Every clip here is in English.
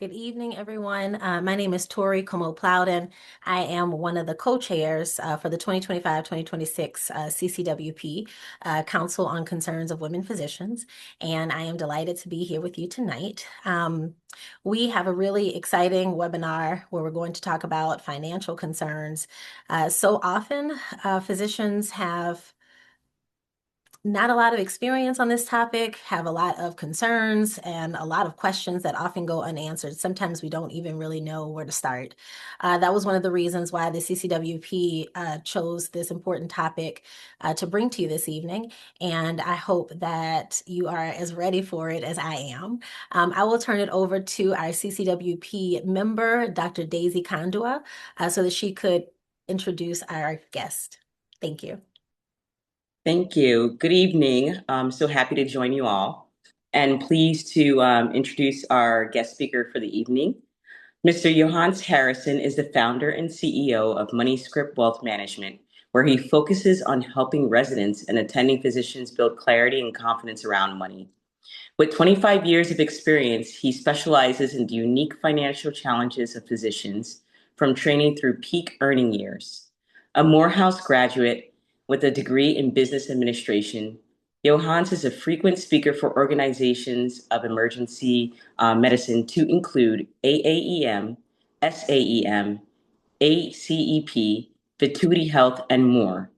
Good evening, everyone. My name is Tori Como Plowden. I am one of the co-chairs for the 2025-2026 CCWP Council on Concerns of Women Physicians, and I am delighted to be here with you tonight. We have a really exciting webinar where we're going to talk about financial concerns. So often, physicians have not a lot of experience on this topic, have a lot of concerns and a lot of questions that often go unanswered. Sometimes we don't even really know where to start. That was one of the reasons why the CCWP chose this important topic to bring to you this evening. And I hope that you are as ready for it as I am. I will turn it over to our CCWP member, Dr. Daisy Kandua, so that she could introduce our guest. Thank you. Thank you. Good evening. I'm so happy to join you all and pleased to introduce our guest speaker for the evening. Mr. Johannes Harrison is the founder and CEO of MoneyScript Wealth Management, where he focuses on helping residents and attending physicians build clarity and confidence around money. With 25 years of experience, he specializes in the unique financial challenges of physicians, from training through peak earning years. A Morehouse graduate with a degree in business administration, Johannes is a frequent speaker for organizations of emergency medicine to include AAEM, SAEM, ACEP, Vituity Health, and more.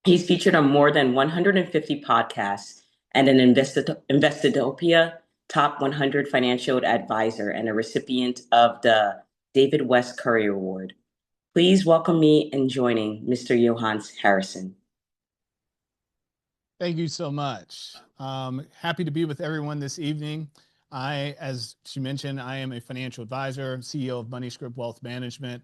He's featured on more than 150 podcasts and an Investopia Top 100 Financial Advisor and a recipient of the David West Currier Award. Please welcome me in joining Mr. Johannes Harrison. Thank you so much. Happy to be with everyone this evening. As she mentioned, I am a financial advisor, CEO of MoneyScript Wealth Management.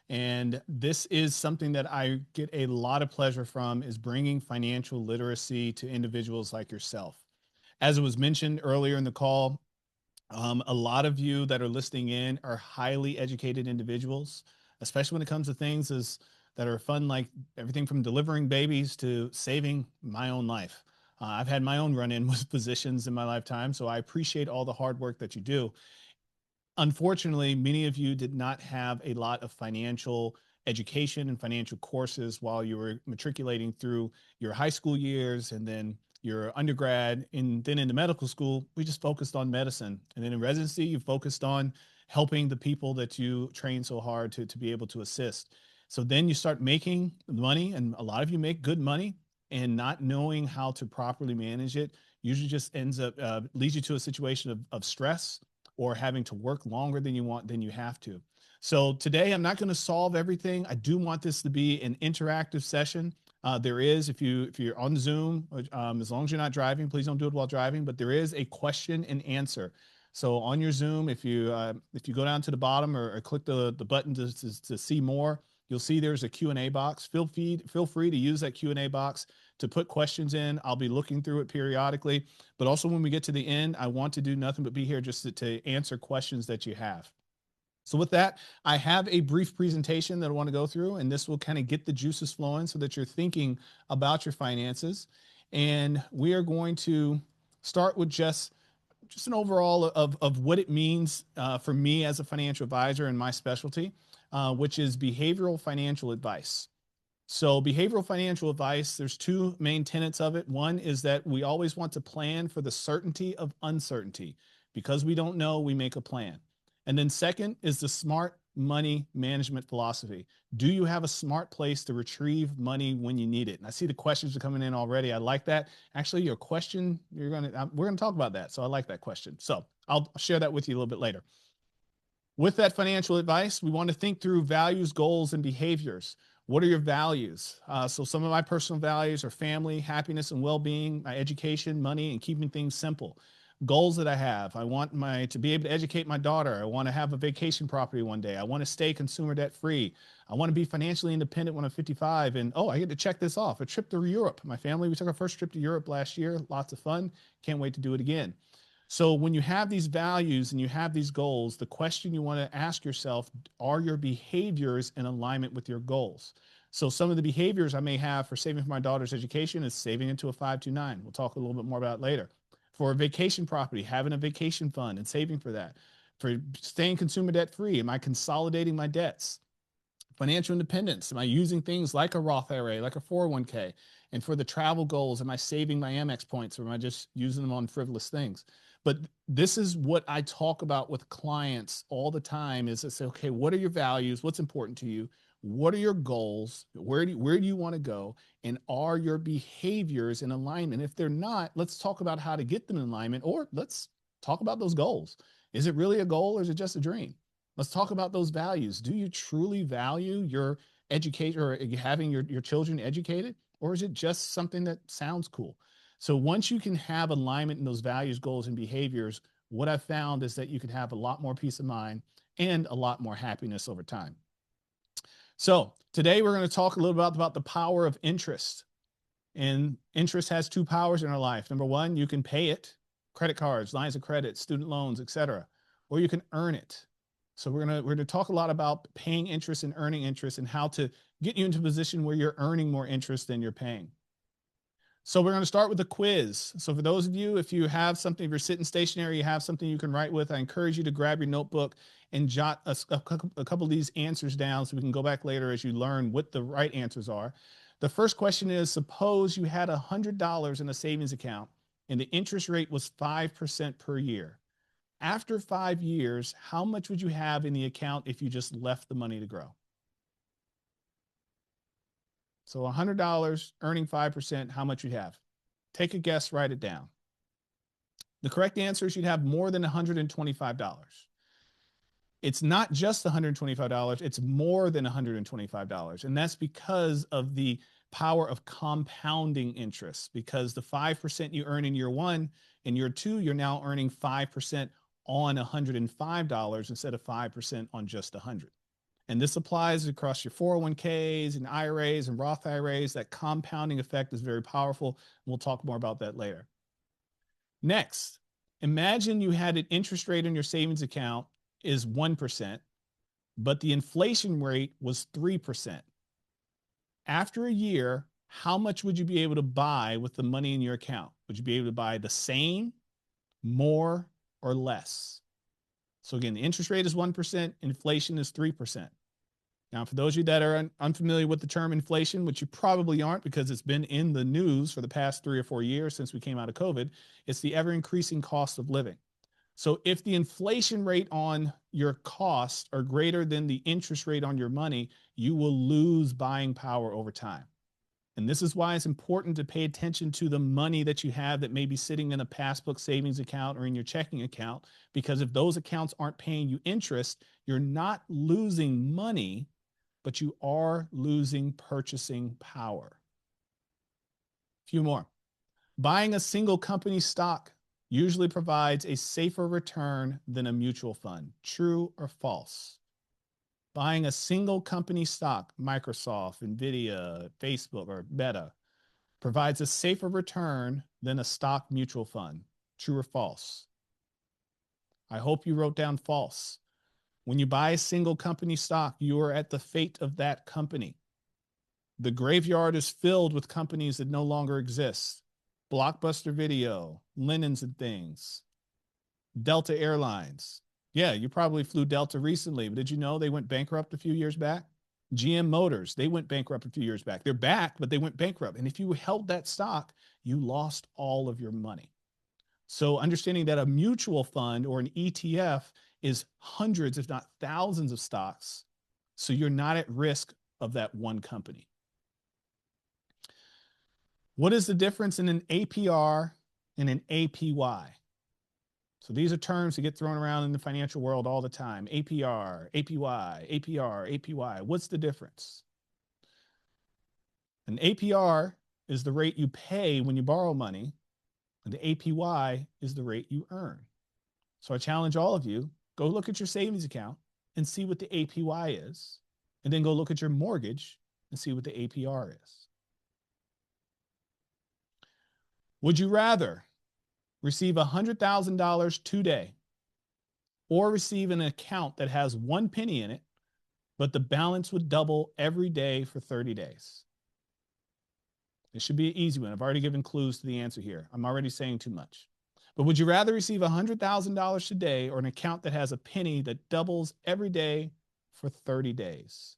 And this is something that I get a lot of pleasure from, is bringing financial literacy to individuals like yourself. As it was mentioned earlier in the call, a lot of you that are listening in are highly educated individuals, especially when it comes to things that are fun, like everything from delivering babies to saving my own life. I've had my own run-in with physicians in my lifetime, so I appreciate all the hard work that you do. Unfortunately, many of you did not have a lot of financial education and financial courses while you were matriculating through your high school years and then your undergrad, and then into medical school. We just focused on medicine. And then in residency, you focused on helping the people that you train so hard to be able to assist. So then you start making money, and a lot of you make good money, and not knowing how to properly manage it usually just ends up leads you to a situation of stress or having to work longer than you have to. So today I'm not going to solve everything. I do want this to be an interactive session. There is, if you're on Zoom, as long as you're not driving, please don't do it while driving, but there is a question and answer. So on your Zoom, if you go down to the bottom or click the button to see more, you'll see there's a Q&A box. Feel free to use that Q&A box to put questions in. I'll be looking through it periodically, but also when we get to the end, I want to do nothing but be here just to answer questions that you have. So with that, I have a brief presentation that I want to go through, and this will kind of get the juices flowing so that you're thinking about your finances. And we are going to start with just an overall of what it means for me as a financial advisor in my specialty, which is behavioral financial advice. So behavioral financial advice, there's two main tenets of it. One is that we always want to plan for the certainty of uncertainty. Because we don't know, we make a plan. And then second is the smart money management philosophy. Do you have a smart place to retrieve money when you need it? And I see the questions are coming in already. I like that. Actually, your question, we're going to talk about that. So I like that question. So I'll share that with you a little bit later. With that financial advice, we want to think through values, goals, and behaviors. What are your values? So some of my personal values are family, happiness, and well-being, my education, money, and keeping things simple. Goals that I have: I want to be able to educate my daughter. I want to have a vacation property one day. I want to stay consumer debt free. I want to be financially independent when I'm 55. And I get to check this off: a trip to Europe. My family, we took our first trip to Europe last year. Lots of fun. Can't wait to do it again. So when you have these values and you have these goals, the question you want to ask yourself: are your behaviors in alignment with your goals? So some of the behaviors I may have for saving for my daughter's education is saving into a 529. We'll talk a little bit more about it later. For a vacation property, having a vacation fund and saving for that. For staying consumer debt free? Am I consolidating my debts? Financial independence. Am I using things like a Roth IRA, like a 401k? And for the travel goals, am I saving my Amex points or am I just using them on frivolous things? But this is what I talk about with clients all the time is I say, okay, what are your values? What's important to you? What are your goals? Where do you want to go? And are your behaviors in alignment? If they're not, let's talk about how to get them in alignment, or let's talk about those goals. Is it really a goal or is it just a dream? Let's talk about those values. Do you truly value your education or having your children educated? Or is it just something that sounds cool? So once you can have alignment in those values, goals, and behaviors, what I've found is that you can have a lot more peace of mind and a lot more happiness over time. So today we're going to talk a little bit about the power of interest. And interest has two powers in our life. Number one, you can pay it, credit cards, lines of credit, student loans, etc., or you can earn it. So we're gonna talk a lot about paying interest and earning interest and how to get you into a position where you're earning more interest than you're paying. So we're going to start with a quiz. So for those of you, if you have something, if you're sitting stationary, you have something you can write with, I encourage you to grab your notebook and jot a couple of these answers down so we can go back later as you learn what the right answers are. The first question is, suppose you had $100 in a savings account and the interest rate was 5% per year. After 5 years, how much would you have in the account if you just left the money to grow? So $100 earning 5%, how much you'd have? Take a guess, write it down. The correct answer is you'd have more than $125. It's not just $125, it's more than $125. And that's because of the power of compounding interest, because the 5% you earn in year one, in year two, you're now earning 5% on $105 instead of 5% on just 100. And this applies across your 401ks and IRAs and Roth IRAs. That compounding effect is very powerful. We'll talk more about that later. Next, imagine you had an interest rate on your savings account is 1%, but the inflation rate was 3%. After a year, how much would you be able to buy with the money in your account? Would you be able to buy the same, more, or less? So again, the interest rate is 1%, inflation is 3%. Now, for those of you that are unfamiliar with the term inflation, which you probably aren't because it's been in the news for the past 3 or 4 years since we came out of COVID, it's the ever increasing cost of living. So if the inflation rate on your costs are greater than the interest rate on your money, you will lose buying power over time. And this is why it's important to pay attention to the money that you have that may be sitting in a passbook savings account or in your checking account, because if those accounts aren't paying you interest, you're not losing money, but you are losing purchasing power. A few more. Buying a single company stock usually provides a safer return than a mutual fund. True or false? Buying a single company stock, Microsoft, Nvidia, Facebook, or Meta, provides a safer return than a stock mutual fund. True or false? I hope you wrote down false. When you buy a single company stock, you are at the fate of that company. The graveyard is filled with companies that no longer exist. Blockbuster Video, Linens and Things, Delta Airlines. Yeah, you probably flew Delta recently, but did you know they went bankrupt a few years back? GM Motors, they went bankrupt a few years back. They're back, but they went bankrupt. And if you held that stock, you lost all of your money. So understanding that a mutual fund or an ETF is hundreds, if not thousands of stocks, so you're not at risk of that one company. What is the difference in an APR and an APY? So these are terms that get thrown around in the financial world all the time. APR, APY, APR, APY. What's the difference? An APR is the rate you pay when you borrow money, and the APY is the rate you earn. So I challenge all of you, go look at your savings account and see what the APY is, and then go look at your mortgage and see what the APR is. Would you rather receive $100,000 today or receive an account that has 1 penny in it, but the balance would double every day for 30 days? It should be an easy one. I've already given clues to the answer here. I'm already saying too much. But would you rather receive $100,000 today or an account that has a penny that doubles every day for 30 days?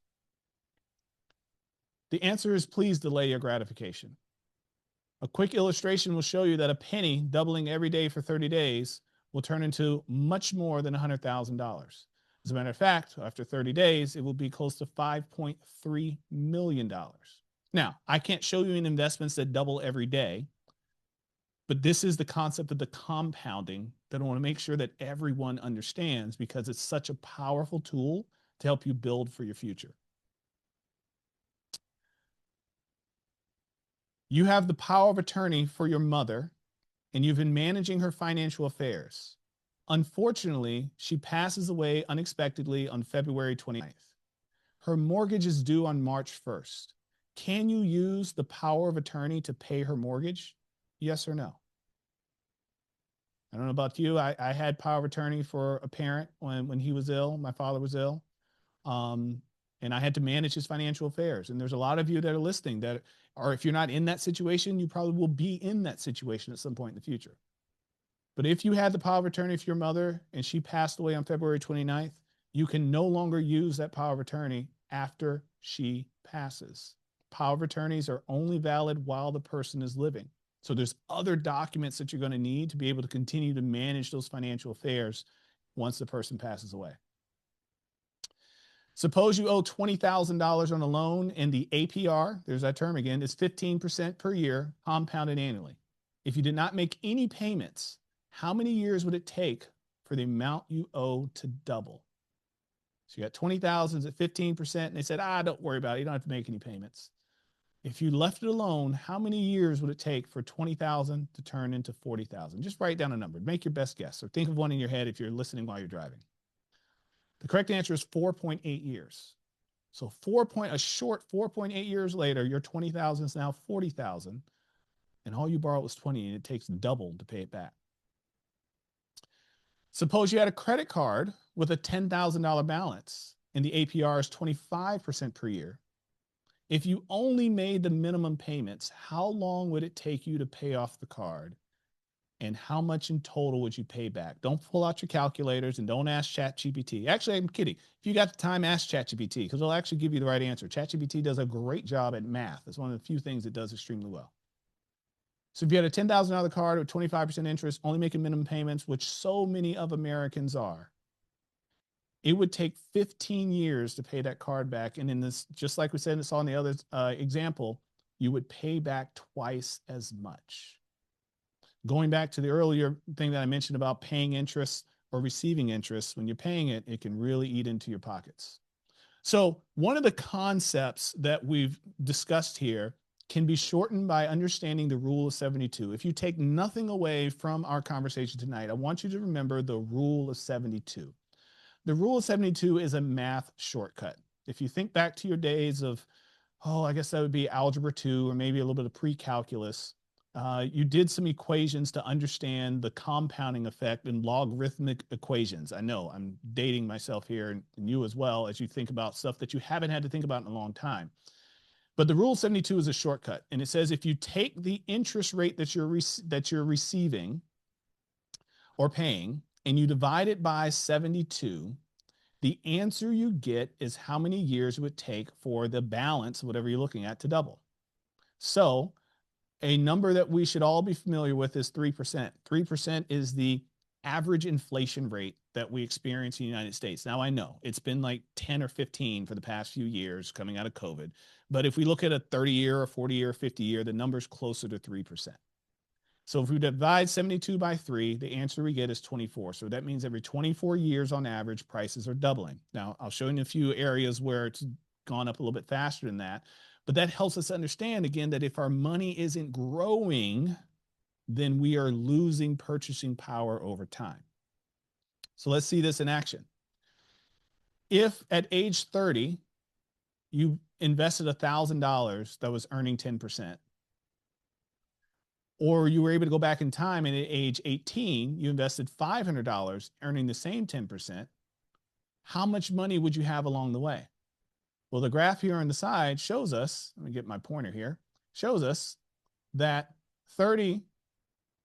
The answer is please delay your gratification. A quick illustration will show you that a penny doubling every day for 30 days will turn into much more than $100,000. As a matter of fact, after 30 days, it will be close to $5.3 million. Now, I can't show you in investments that double every day, but this is the concept of the compounding that I want to make sure that everyone understands because it's such a powerful tool to help you build for your future. You have the power of attorney for your mother, and you've been managing her financial affairs. Unfortunately, she passes away unexpectedly on February 29th. Her mortgage is due on March 1st. Can you use the power of attorney to pay her mortgage? Yes or no? I don't know about you. I had power of attorney for a parent when he was ill, my father was ill. And I had to manage his financial affairs. And there's a lot of you that are listening that are, if you're not in that situation, you probably will be in that situation at some point in the future. But if you had the power of attorney for your mother and she passed away on February 29th, you can no longer use that power of attorney after she passes. Power of attorneys are only valid while the person is living. So there's other documents that you're going to need to be able to continue to manage those financial affairs once the person passes away. Suppose you owe $20,000 on a loan and the APR, there's that term again, is 15% per year, compounded annually. If you did not make any payments, how many years would it take for the amount you owe to double? So you got 20,000 at 15%, and they said, don't worry about it. You don't have to make any payments. If you left it alone, how many years would it take for 20,000 to turn into 40,000? Just write down a number. Make your best guess. Or think of one in your head if you're listening while you're driving. The correct answer is 4.8 years. So a short 4.8 years later, your 20,000 is now 40,000, and all you borrowed was 20, and it takes double to pay it back. Suppose you had a credit card with a $10,000 balance, and the APR is 25% per year. If you only made the minimum payments, how long would it take you to pay off the card? And how much in total would you pay back? Don't pull out your calculators and don't ask ChatGPT. Actually, I'm kidding. If you got the time, ask ChatGPT because it'll actually give you the right answer. ChatGPT does a great job at math. It's one of the few things it does extremely well. So if you had a $10,000 card with 25% interest, only making minimum payments, which so many of Americans are, it would take 15 years to pay that card back. And in this, just like we said, and saw in the other example, you would pay back twice as much. Going back to the earlier thing that I mentioned about paying interest or receiving interest, when you're paying it, it can really eat into your pockets. So one of the concepts that we've discussed here can be shortened by understanding the rule of 72. If you take nothing away from our conversation tonight, I want you to remember the rule of 72. The rule of 72 is a math shortcut. If you think back to your days of, I guess that would be algebra 2 or maybe a little bit of pre-calculus, you did some equations to understand the compounding effect in logarithmic equations. I know I'm dating myself here and you as well as you think about stuff that you haven't had to think about in a long time. But the rule of 72 is a shortcut. And it says if you take the interest rate that you're receiving or paying and you divide it by 72, the answer you get is how many years it would take for the balance, whatever you're looking at, to double. So a number that we should all be familiar with is 3%. 3% is the average inflation rate that we experience in the United States. Now, I know it's been like 10 or 15 for the past few years coming out of COVID. But if we look at a 30-year or 40-year or 50-year, the number's closer to 3%. So if we divide 72 by 3, the answer we get is 24. So that means every 24 years on average, prices are doubling. Now, I'll show you a few areas where it's gone up a little bit faster than that. But that helps us understand, again, that if our money isn't growing, then we are losing purchasing power over time. So let's see this in action. If at age 30, you invested $1,000 that was earning 10%, or you were able to go back in time and at age 18, you invested $500 earning the same 10%, how much money would you have along the way? Well, the graph here on the side shows us, let me get my pointer here, shows us that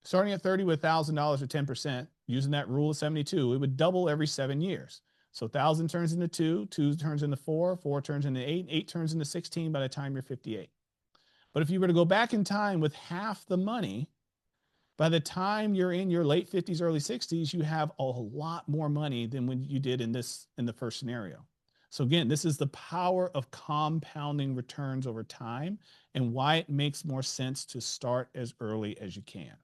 Starting at 30 with $1,000 or 10%, using that rule of 72, it would double every 7 years. So 1,000 turns into 2, 2 turns into 4, 4 turns into 8, 8 turns into 16 by the time you're 58. But if you were to go back in time with half the money, by the time you're in your late 50s, early 60s, you have a lot more money than when you did in the first scenario. So again, this is the power of compounding returns over time and why it makes more sense to start as early as you can.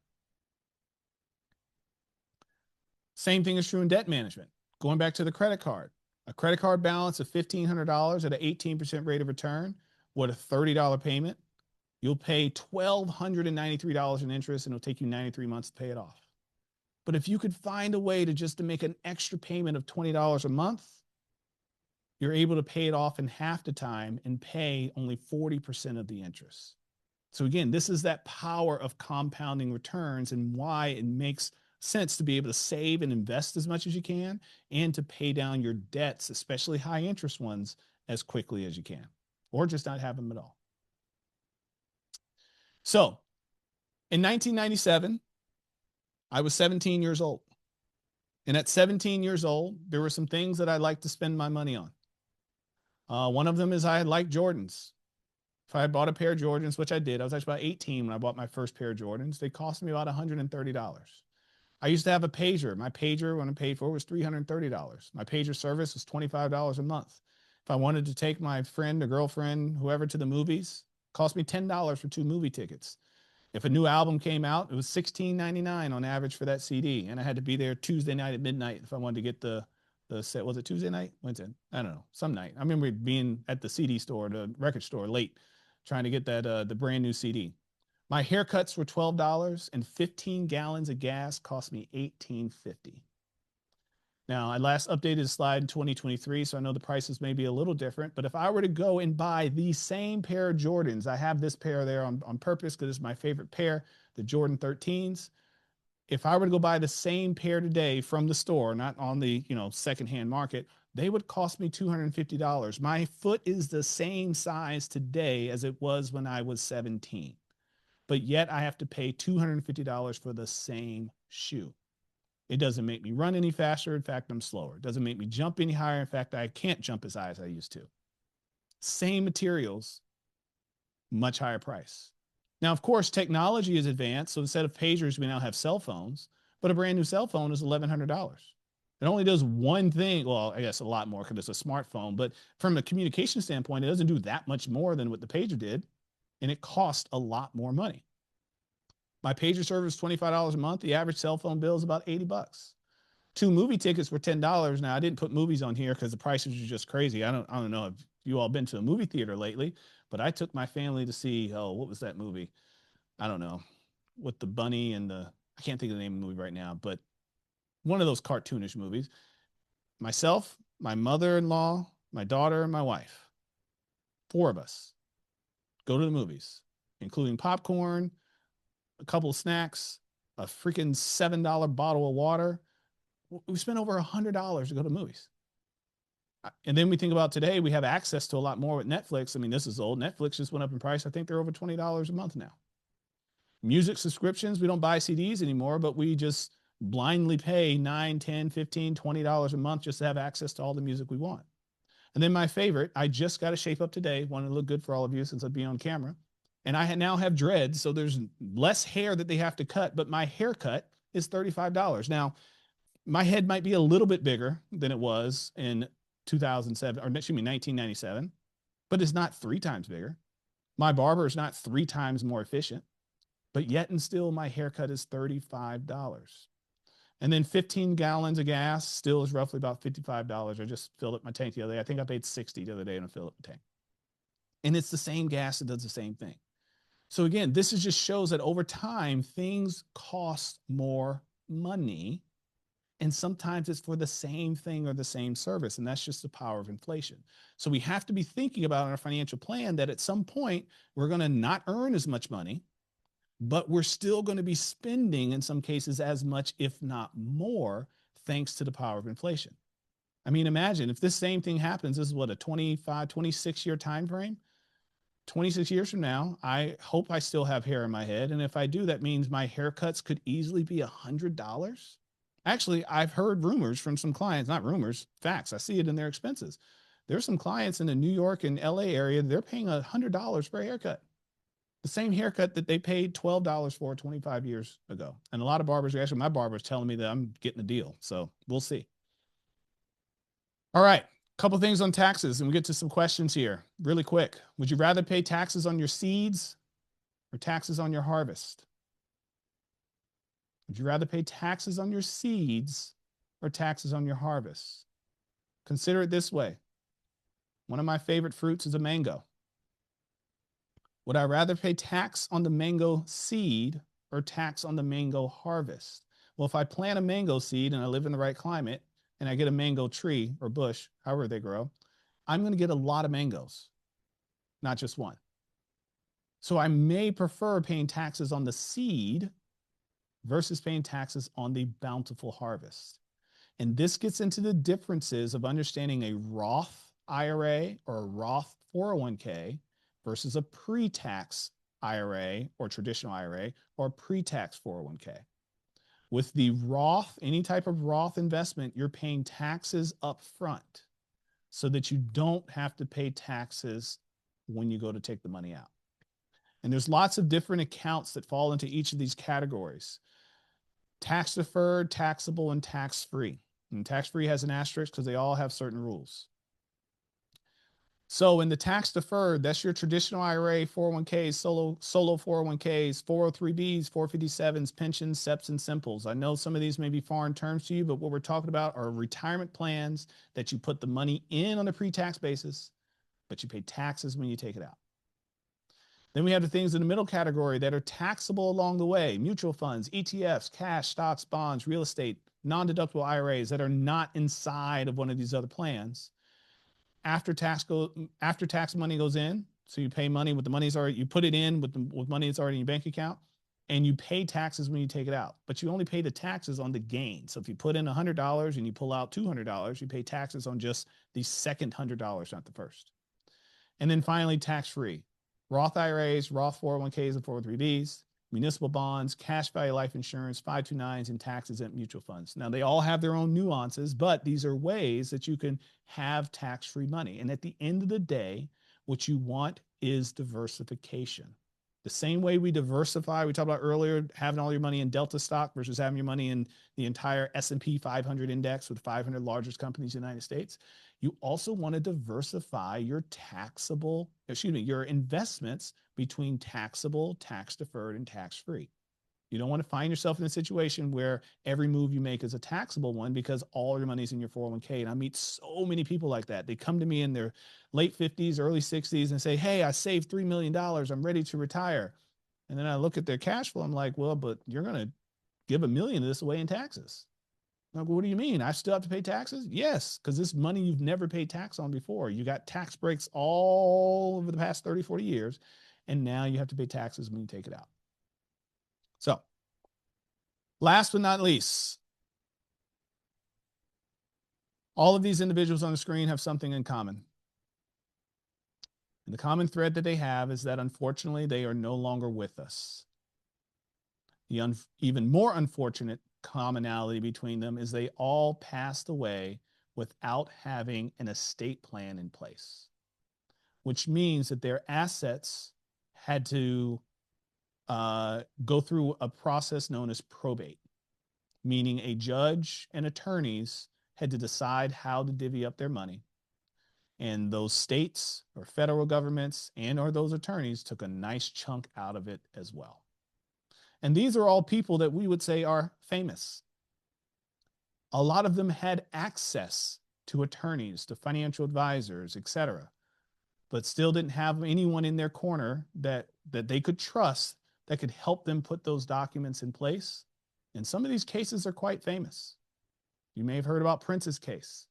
Same thing is true in debt management. Going back to the credit card, a credit card balance of $1,500 at an 18% rate of return with a $30 payment, you'll pay $1,293 in interest and it'll take you 93 months to pay it off. But if you could find a way to make an extra payment of $20 a month, you're able to pay it off in half the time and pay only 40% of the interest. So again, this is that power of compounding returns and why it makes sense to be able to save and invest as much as you can and to pay down your debts, especially high interest ones, as quickly as you can, or just not have them at all. So in 1997, I was 17 years old. And at 17 years old, there were some things that I liked to spend my money on. One of them is I liked Jordans. If I had bought a pair of Jordans, which I did, I was actually about 18 when I bought my first pair of Jordans. They cost me about $130. I used to have a pager. My pager, when I paid for it, was $330. My pager service was $25 a month. If I wanted to take my friend or girlfriend, whoever, to the movies, it cost me $10 for 2 movie tickets. If a new album came out, it was $16.99 on average for that CD. And I had to be there Tuesday night at midnight if I wanted to get the set. Was it Tuesday night? Wednesday? I don't know. Some night. I remember being at the CD store, the record store, late, trying to get that the brand new CD. My haircuts were $12 and 15 gallons of gas cost me $18.50. Now, I last updated the slide in 2023, so I know the prices may be a little different, but if I were to go and buy the same pair of Jordans, I have this pair there on purpose because it's my favorite pair, the Jordan 13s. If I were to go buy the same pair today from the store, not on the secondhand market, they would cost me $250. My foot is the same size today as it was when I was 17, but yet I have to pay $250 for the same shoe. It doesn't make me run any faster. In fact, I'm slower. It doesn't make me jump any higher. In fact, I can't jump as high as I used to. Same materials, much higher price. Now, of course, technology is advanced. So instead of pagers, we now have cell phones, but a brand new cell phone is $1,100. It only does one thing. Well, I guess a lot more because it's a smartphone, but from a communication standpoint, it doesn't do that much more than what the pager did. And it costs a lot more money. My pager service is $25 a month. The average cell phone bill is about $80. 2 movie tickets were $10. Now, I didn't put movies on here because the prices are just crazy. I don't know if you all been to a movie theater lately, but I took my family to see, what was that movie? I don't know, with the bunny and I can't think of the name of the movie right now, but one of those cartoonish movies. Myself, my mother-in-law, my daughter, and my wife, 4 of us go to the movies, including popcorn, a couple of snacks, a freaking $7 bottle of water. We spent over $100 to go to movies. And then we think about today, we have access to a lot more with Netflix. I mean, this is old. Netflix just went up in price. I think they're over $20 a month now. Music subscriptions, we don't buy CDs anymore, but we just blindly pay $9, $10, $15, $20 a month just to have access to all the music we want. And then my favorite, I just got to shape up today. Want to look good for all of you since I'd be on camera. And I now have dreads, so there's less hair that they have to cut, but my haircut is $35. Now, my head might be a little bit bigger than it was in 2007, or excuse me, 1997, but it's not 3 times bigger. My barber is not 3 times more efficient, but yet and still my haircut is $35. And then 15 gallons of gas still is roughly about $55. I just filled up my tank the other day. I think I paid $60 the other day and I filled up the tank. And it's the same gas that does the same thing. So again, this just shows that over time, things cost more money. And sometimes it's for the same thing or the same service. And that's just the power of inflation. So we have to be thinking about in our financial plan that at some point, we're going to not earn as much money, but we're still going to be spending in some cases as much, if not more, thanks to the power of inflation. I mean, imagine if this same thing happens, this is what, a 25, 26-year time frame? 26 years from now, I hope I still have hair in my head. And if I do, that means my haircuts could easily be $100. Actually, I've heard rumors from some clients, not rumors, facts. I see it in their expenses. There's some clients in the New York and LA area, they're paying $100 for a haircut. The same haircut that they paid $12 for 25 years ago. And a lot of barbers, actually, my barber is telling me that I'm getting a deal. So we'll see. All right. Couple things on taxes, and we get to some questions here really quick. Would you rather pay taxes on your seeds or taxes on your harvest? Would you rather pay taxes on your seeds or taxes on your harvest? Consider it this way. One of my favorite fruits is a mango. Would I rather pay tax on the mango seed or tax on the mango harvest? Well, if I plant a mango seed and I live in the right climate and I get a mango tree or bush, however they grow, I'm going to get a lot of mangoes, not just one. So I may prefer paying taxes on the seed versus paying taxes on the bountiful harvest. And this gets into the differences of understanding a Roth IRA or a Roth 401k versus a pre-tax IRA or traditional IRA or pre-tax 401k. With the Roth, any type of Roth investment, you're paying taxes up front so that you don't have to pay taxes when you go to take the money out. And there's lots of different accounts that fall into each of these categories. Tax deferred, taxable, and tax free. And tax free has an asterisk because they all have certain rules. So in the tax deferred, that's your traditional IRA, 401ks, solo 401ks, 403bs, 457s, pensions, SEPs, and simples. I know some of these may be foreign terms to you, but what we're talking about are retirement plans that you put the money in on a pre-tax basis, but you pay taxes when you take it out. Then we have the things in the middle category that are taxable along the way: mutual funds, ETFs, cash, stocks, bonds, real estate, non-deductible IRAs that are not inside of one of these other plans. After tax money goes in, so you pay money with the money's already, you put it in with money that's already in your bank account, and you pay taxes when you take it out. But you only pay the taxes on the gain. So if you put in $100 and you pull out $200, you pay taxes on just the second $100, not the first. And then finally, tax-free. Roth IRAs, Roth 401ks and 403bs, municipal bonds, cash value life insurance, 529s, and tax-exempt mutual funds. Now, they all have their own nuances, but these are ways that you can have tax-free money. And at the end of the day, what you want is diversification. The same way we diversify, we talked about earlier, having all your money in Delta stock versus having your money in the entire S&P 500 index with 500 largest companies in the United States. You also want to diversify your your investments between taxable, tax deferred, and tax free. You don't want to find yourself in a situation where every move you make is a taxable one because all your money's in your 401k. And I meet so many people like that. They come to me in their late 50s, early 60s and say, hey, I saved $3 million. I'm ready to retire. And then I look at their cash flow. I'm like, well, but you're going to give $1 million of this away in taxes. Like, what do you mean? I still have to pay taxes? Yes, because this money you've never paid tax on before. You got tax breaks all over the past 30, 40 years, and now you have to pay taxes when you take it out. So, last but not least, all of these individuals on the screen have something in common. And the common thread that they have is that, unfortunately, they are no longer with us. The even more unfortunate commonality between them is they all passed away without having an estate plan in place, which means that their assets had to go through a process known as probate, meaning a judge and attorneys had to decide how to divvy up their money. And those states or federal governments and or those attorneys took a nice chunk out of it as well. And these are all people that we would say are famous. A lot of them had access to attorneys, to financial advisors, etc., but still didn't have anyone in their corner that they could trust that could help them put those documents in place. And some of these cases are quite famous. You may have heard about Prince's case,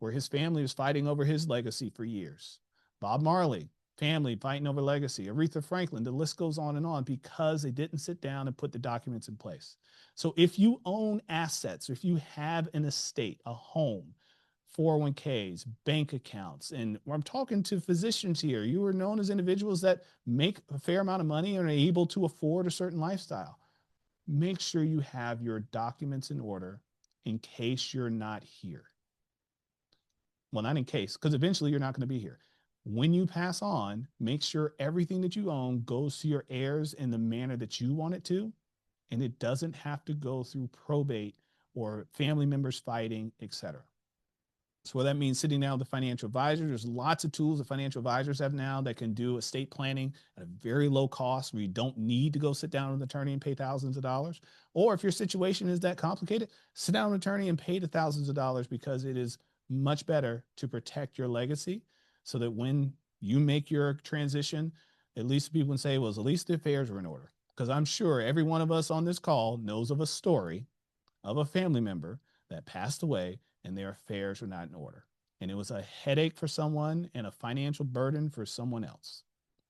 where his family was fighting over his legacy for years. Bob Marley, family fighting over legacy. Aretha Franklin, the list goes on because they didn't sit down and put the documents in place. So if you own assets, or if you have an estate, a home, 401ks, bank accounts. And I'm talking to physicians here. You are known as individuals that make a fair amount of money and are able to afford a certain lifestyle. Make sure you have your documents in order in case you're not here. Well, not in case, because eventually you're not going to be here. When you pass on, make sure everything that you own goes to your heirs in the manner that you want it to, and it doesn't have to go through probate or family members fighting, etc. So what that means, sitting down with a financial advisor, there's lots of tools that financial advisors have now that can do estate planning at a very low cost where you don't need to go sit down with an attorney and pay thousands of dollars. Or if your situation is that complicated, sit down with an attorney and pay the thousands of dollars, because it is much better to protect your legacy so that when you make your transition, at least people can say, well, at least the affairs were in order. Because I'm sure every one of us on this call knows of a story of a family member that passed away and their affairs were not in order. And it was a headache for someone and a financial burden for someone else.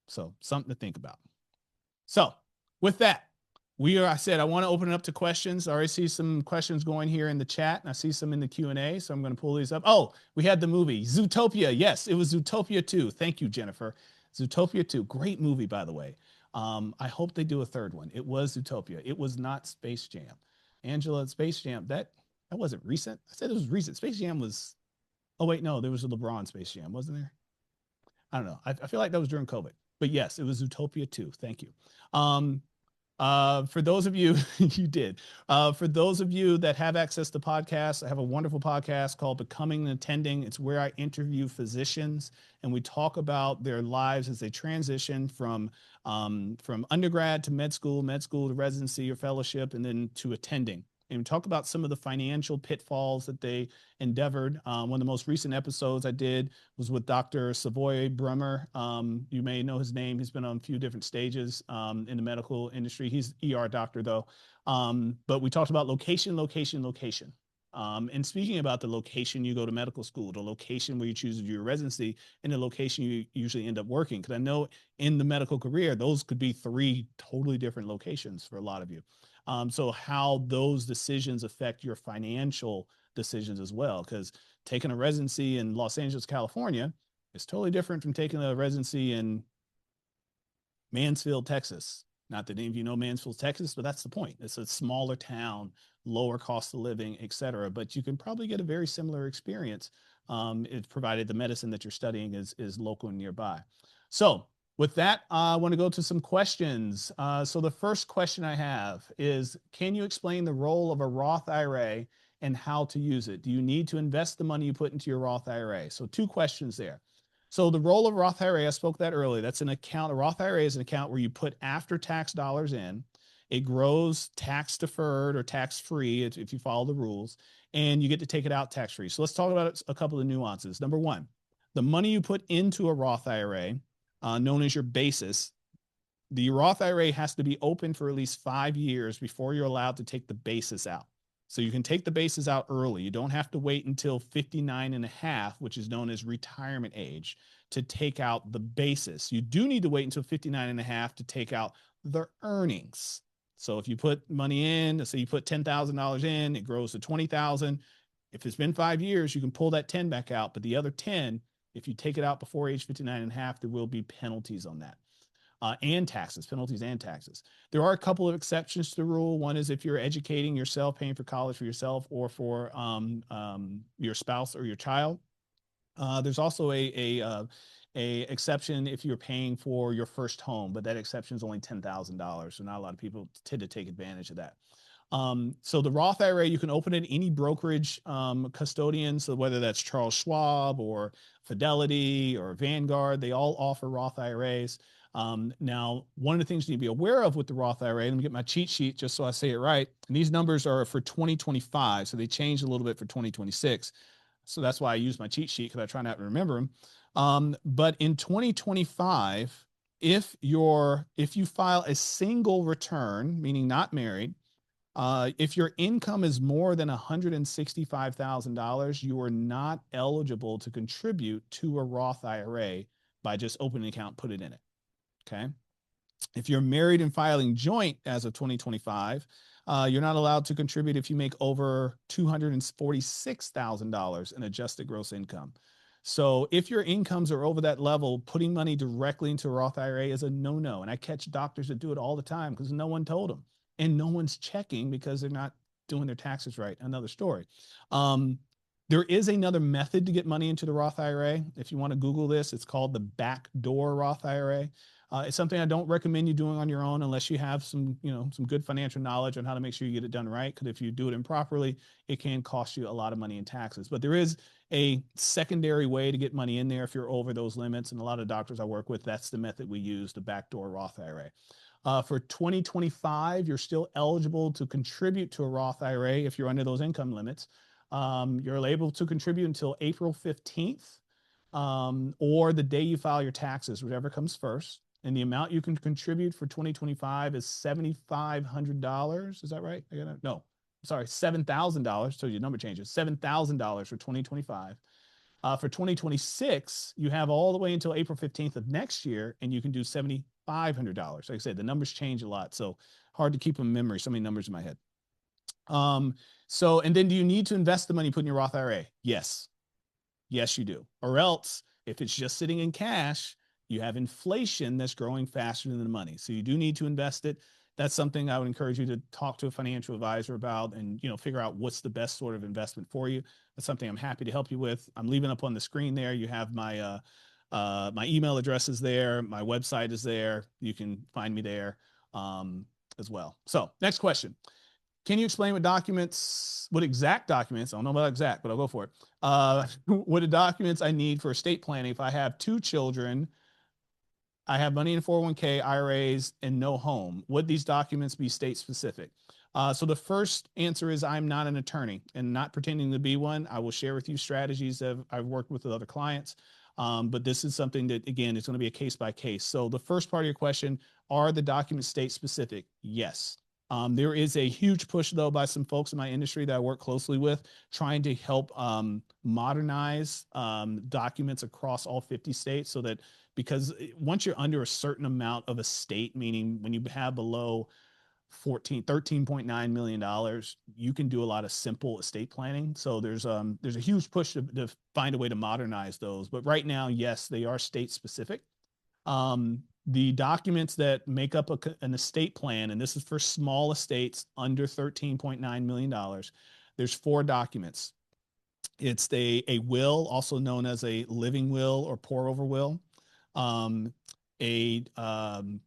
So something to think about. So with that, I said, I want to open it up to questions. I already see some questions going here in the chat, and I see some in the Q&A, so I'm going to pull these up. Oh, we had the movie Zootopia. Yes, it was Zootopia 2. Thank you, Jennifer. Zootopia 2. Great movie, by the way. I hope they do a third one. It was Zootopia. It was not Space Jam. Angela, Space Jam, that wasn't recent. I said it was recent. Space Jam was, oh wait, no, there was a LeBron Space Jam, wasn't there? I don't know. I feel like that was during COVID. But yes, it was Zootopia 2. Thank you. For those of you, you did. For those of you that have access to podcasts, I have a wonderful podcast called Becoming and Attending. It's where I interview physicians and we talk about their lives as they transition from undergrad to med school to residency or fellowship, and then to attending. And we talk about some of the financial pitfalls that they endeavored. One of the most recent episodes I did was with Dr. Savoy Brummer. You may know his name. He's been on a few different stages in the medical industry. He's an ER doctor though. But we talked about location. And speaking about the location you go to medical school, the location where you choose to do your residency, and the location you usually end up working. Because I know in the medical career, those could be 3 totally different locations for a lot of you. So how those decisions affect your financial decisions as well, because taking a residency in Los Angeles, California is totally different from taking a residency in Mansfield, Texas. Not that any of you know Mansfield, Texas, but that's the point. It's a smaller town, lower cost of living, et cetera, but you can probably get a very similar experience if provided the medicine that you're studying is local and nearby. So with that, I want to go to some questions. So the first question I have is, can you explain the role of a Roth IRA and how to use it? Do you need to invest the money you put into your Roth IRA? So 2 questions there. So the role of Roth IRA, I spoke that earlier. That's an account. A Roth IRA is an account where you put after-tax dollars in. It grows tax deferred or tax free if you follow the rules, and you get to take it out tax free. So let's talk about a couple of nuances. Number 1, the money you put into a Roth IRA, known as your basis, the Roth IRA has to be open for at least 5 years before you're allowed to take the basis out. So you can take the basis out early. You don't have to wait until 59 and a half, which is known as retirement age, to take out the basis. You do need to wait until 59 and a half to take out the earnings. So if you put money in, let's say you put $10,000 in, it grows to 20,000. If it's been 5 years, you can pull that 10 back out, but the other 10, if you take it out before age 59 and a half, there will be penalties on that. And taxes, penalties and taxes. There are a couple of exceptions to the rule. One is if you're educating yourself, paying for college for yourself or for your spouse or your child. There's also a exception if you're paying for your first home, but that exception is only $10,000. So not a lot of people tend to take advantage of that. So the Roth IRA, you can open it any brokerage custodian. So whether that's Charles Schwab or Fidelity or Vanguard, they all offer Roth IRAs. Now, one of the things you need to be aware of with the Roth IRA, let me get my cheat sheet just so I say it right. And these numbers are for 2025, so they changed a little bit for 2026. So that's why I use my cheat sheet, because I try not to remember them. But in 2025, if you file a single return, meaning not married, if your income is more than $165,000, you are not eligible to contribute to a Roth IRA by just opening an account, put it in it. Okay. If you're married and filing joint as of 2025, You're not allowed to contribute if you make over $246,000 in adjusted gross income. So if your incomes are over that level, putting money directly into a Roth IRA is a no-no. And I catch doctors that do it all the time because no one told them, and no one's checking because they're not doing their taxes right. Another story. There is another method to get money into the Roth IRA. If you want to Google this, it's called the backdoor Roth IRA. It's something I don't recommend you doing on your own unless you have some good financial knowledge on how to make sure you get it done right. Because if you do it improperly, it can cost you a lot of money in taxes. But there is a secondary way to get money in there if you're over those limits. And a lot of doctors I work with, that's the method we use, the backdoor Roth IRA. For 2025, you're still eligible to contribute to a Roth IRA if you're under those income limits. You're able to contribute until April 15th or the day you file your taxes, whichever comes first. And the amount you can contribute for 2025 is $7,500. Is that right? No, sorry, $7,000. So your number changes. $7,000 for 2025. For 2026, you have all the way until April 15th of next year, and you can do $7,500. Like I said, the numbers change a lot, so hard to keep them in memory. So many numbers in my head. And then do you need to invest the money put in your Roth IRA? Yes. Yes, you do. Or else, if it's just sitting in cash, you have inflation that's growing faster than the money. So you do need to invest it. That's something I would encourage you to talk to a financial advisor about and figure out what's the best sort of investment for you. That's something I'm happy to help you with. I'm leaving up on the screen there. You have my my email address is there. My website is there. You can find me there as well. So next question. Can you explain what exact documents, I don't know about exact, but I'll go for it. What the documents I need for estate planning if I have 2 children, I have money in 401k, IRAs, and no home. Would these documents be state specific? So the first answer is I'm not an attorney and not pretending to be one. I will share with you strategies that I've worked with other clients. But this is something that, again, it's going to be a case by case. So the first part of your question, are the documents state specific? Yes. There is a huge push, though, by some folks in my industry that I work closely with, trying to help modernize documents across all 50 states so that because once you're under a certain amount of estate, meaning when you have below $13.9 million, you can do a lot of simple estate planning. So there's a huge push to find a way to modernize those. But right now, yes, they are state specific. The documents that make up an estate plan, and this is for small estates under $13.9 million, there's 4 documents. It's a will, also known as a living will or pour over will, a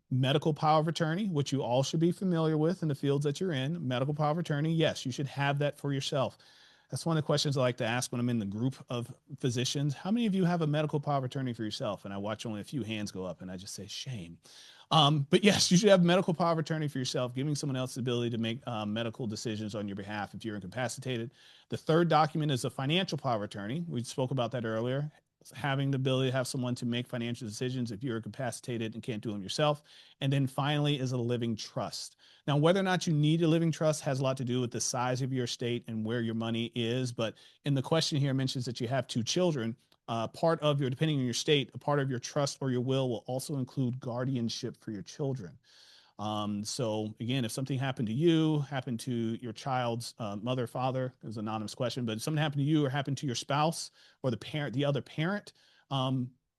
medical power of attorney, which you all should be familiar with in the fields that you're in. Medical power of attorney, yes, you should have that for yourself. That's one of the questions I like to ask when I'm in the group of physicians. How many of you have a medical power of attorney for yourself? And I watch only a few hands go up and I just say, shame. But yes, you should have medical power of attorney for yourself, giving someone else the ability to make medical decisions on your behalf if you're incapacitated. The third document is a financial power of attorney. We spoke about that earlier. Having the ability to have someone to make financial decisions if you're incapacitated and can't do them yourself. And then finally is a living trust. Now, whether or not you need a living trust has a lot to do with the size of your estate and where your money is. But in the question here mentions that you have 2 children. Part of your, depending on your state, a part of your trust or your will also include guardianship for your children. So again, if something happened to you, happened to your child's mother, father, it was an anonymous question, but if something happened to you or happened to your spouse or the other parent,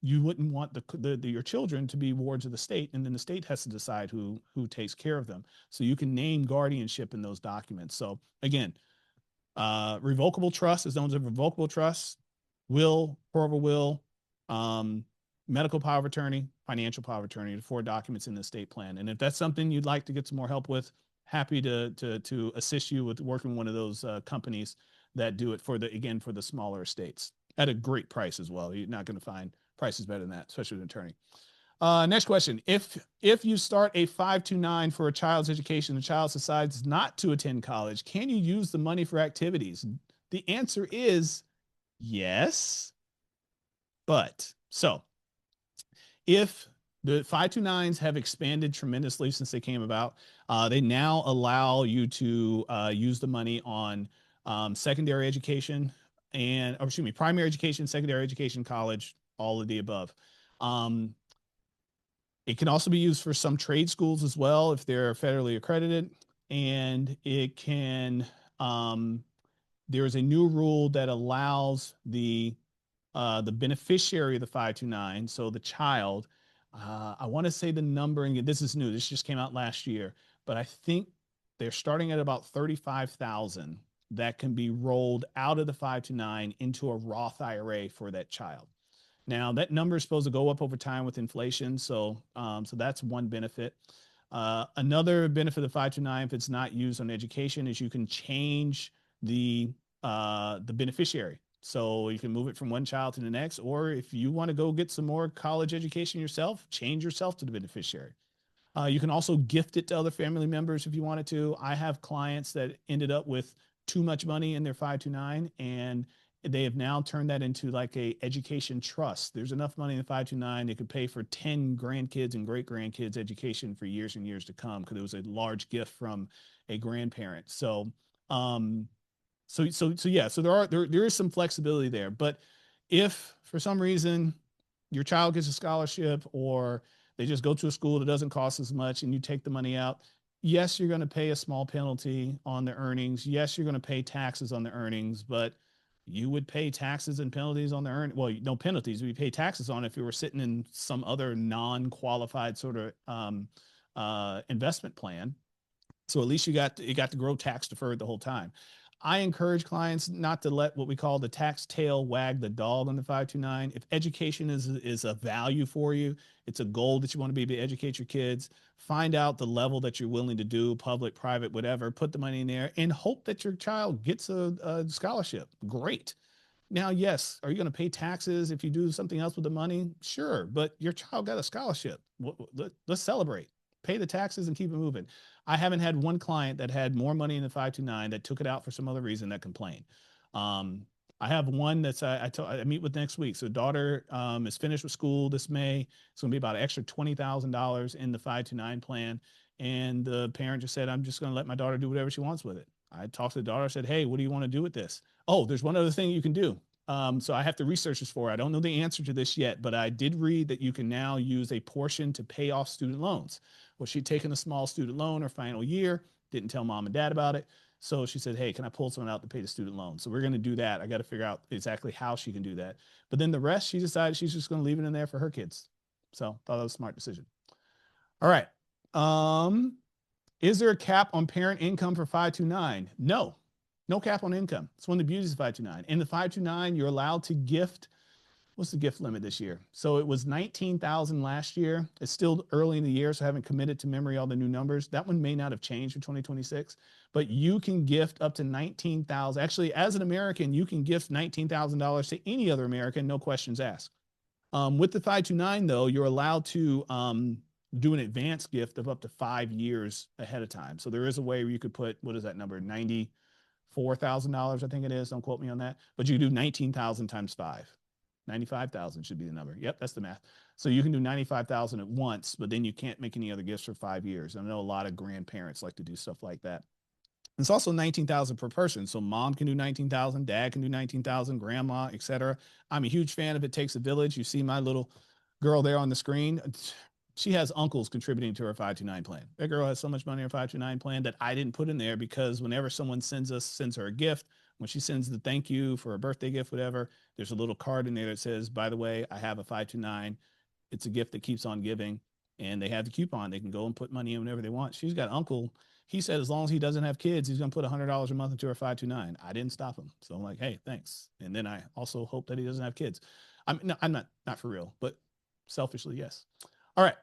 you wouldn't want your children to be wards of the state, and then the state has to decide who takes care of them. So you can name guardianship in those documents. So again, revocable trust is known as a revocable trust, will, pour over will, medical power of attorney, financial power of attorney, the 4 documents in the estate plan. And if that's something you'd like to get some more help with, happy to assist you with working with one of those companies that do it for the smaller estates at a great price as well. You're not going to find prices better than that, especially with an attorney. Next question. If you start a 529 for a child's education, the child decides not to attend college, can you use the money for activities? The answer is yes. But so if the 529s have expanded tremendously since they came about, they now allow you to use the money on secondary education primary education, secondary education, college, all of the above. It can also be used for some trade schools as well if they're federally accredited. and it can, there's a new rule that allows the beneficiary of the 529, so the child, I want to say the number, and this is new, this just came out last year, but I think they're starting at about 35,000 that can be rolled out of the 529 into a Roth IRA for that child. Now that number is supposed to go up over time with inflation, so that's one benefit. Another benefit of 529, if it's not used on education, is you can change the beneficiary. So you can move it from one child to the next, or if you want to go get some more college education yourself, change yourself to the beneficiary. You can also gift it to other family members if you wanted to. I have clients that ended up with too much money in their 529, and they have now turned that into like a education trust. There's enough money in the 529 they could pay for 10 grandkids and great grandkids education for years and years to come, because it was a large gift from a grandparent. Um, yeah, so there is some flexibility there. But if for some reason your child gets a scholarship, or they just go to a school that doesn't cost as much and you take the money out, yes, you're going to pay a small penalty on the earnings. Yes, you're going to pay taxes on the earnings, but you would pay taxes and penalties on the earn. Well, no penalties. We pay taxes on it if you were sitting in some other non-qualified sort of investment plan. So at least you got to grow tax deferred the whole time. I encourage clients not to let what we call the tax tail wag the dog on the 529. If education is a value for you, it's a goal that you want to be able to educate your kids, find out the level that you're willing to do, public, private, whatever, put the money in there and hope that your child gets a scholarship. Great. Now, yes, are you going to pay taxes if you do something else with the money? Sure, but your child got a scholarship. Let's celebrate. Pay the taxes and keep it moving. I haven't had one client that had more money in the 529 that took it out for some other reason that complained. I have one that's I meet with next week. So daughter is finished with school this May. It's going to be about an extra $20,000 in the 529 plan. And the parent just said, I'm just going to let my daughter do whatever she wants with it. I talked to the daughter, said, hey, what do you want to do with this? Oh, there's one other thing you can do. So I have to research this for. I don't know the answer to this yet, but I did read that you can now use a portion to pay off student loans. Well, she'd taken a small student loan her final year, didn't tell mom and dad about it. So she said, hey, can I pull someone out to pay the student loan? So we're going to do that. I got to figure out exactly how she can do that. But then the rest, she decided she's just going to leave it in there for her kids. So thought that was a smart decision. All right. Is there a cap on parent income for 529? No, no cap on income. It's one of the beauties of 529. In the 529, you're allowed to gift. What's the gift limit this year? So it was 19,000 last year. It's still early in the year, so I haven't committed to memory all the new numbers. That one may not have changed for 2026, but you can gift up to 19,000. Actually, as an American, you can gift $19,000 to any other American, no questions asked. With the 529, though, you're allowed to do an advance gift of up to 5 years ahead of time. So there is a way where you could put, what is that number? $94,000, I think it is. Don't quote me on that. But you do 19,000 times 5. 95,000 should be the number. Yep, that's the math. So you can do 95,000 at once, but then you can't make any other gifts for 5 years. I know a lot of grandparents like to do stuff like that. It's also 19,000 per person. So mom can do 19,000, dad can do 19,000, grandma, etc. I'm a huge fan of It Takes a Village. You see my little girl there on the screen. She has uncles contributing to her 529 plan. That girl has so much money in her 529 plan that I didn't put in there, because whenever someone sends her a gift, when she sends the thank you for a birthday gift, whatever, there's a little card in there that says, by the way, I have a 529. It's a gift that keeps on giving. And they have the coupon. They can go and put money in whenever they want. She's got an uncle. He said as long as he doesn't have kids, he's going to put $100 a month into her 529. I didn't stop him. So I'm like, hey, thanks. And then I also hope that he doesn't have kids. I'm not for real, but selfishly, yes. All right.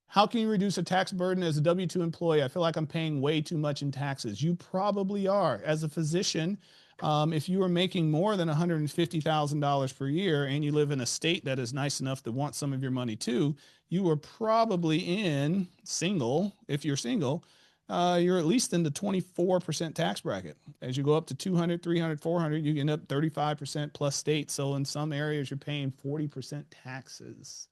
How can you reduce a tax burden as a W-2 employee? I feel like I'm paying way too much in taxes. You probably are. As a physician, if you are making more than $150,000 per year and you live in a state that is nice enough to want some of your money too, you are probably in single. If you're single, you're at least in the 24% tax bracket. As you go up to 200, 300, 400, you end up 35% plus state. So in some areas, you're paying 40% taxes,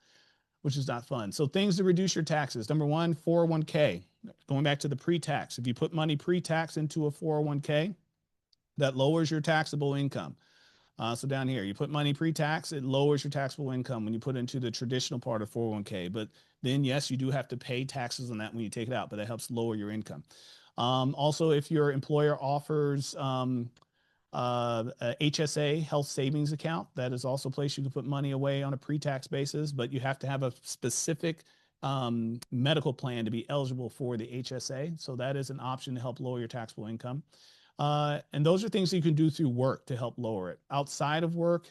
which is not fun. So things to reduce your taxes. Number one, 401k. Going back to the pre-tax. If you put money pre-tax into a 401k, that lowers your taxable income. So down here, you put money pre-tax, it lowers your taxable income when you put it into the traditional part of 401k. But then, yes, you do have to pay taxes on that when you take it out, but that helps lower your income. Also, if your employer offers a HSA, health savings account, that is also a place you can put money away on a pre-tax basis, but you have to have a specific medical plan to be eligible for the HSA. So that is an option to help lower your taxable income. And those are things that you can do through work to help lower it. Outside of work,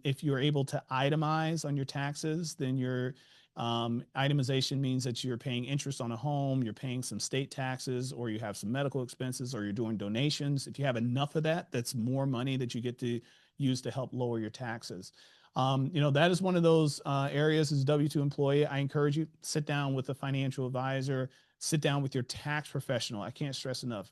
if you're able to itemize on your taxes, then your itemization means that you're paying interest on a home, you're paying some state taxes, or you have some medical expenses, or you're doing donations. If you have enough of that, that's more money that you get to use to help lower your taxes. That is one of those areas as a W-2 employee. I encourage you, sit down with a financial advisor, sit down with your tax professional. I can't stress enough.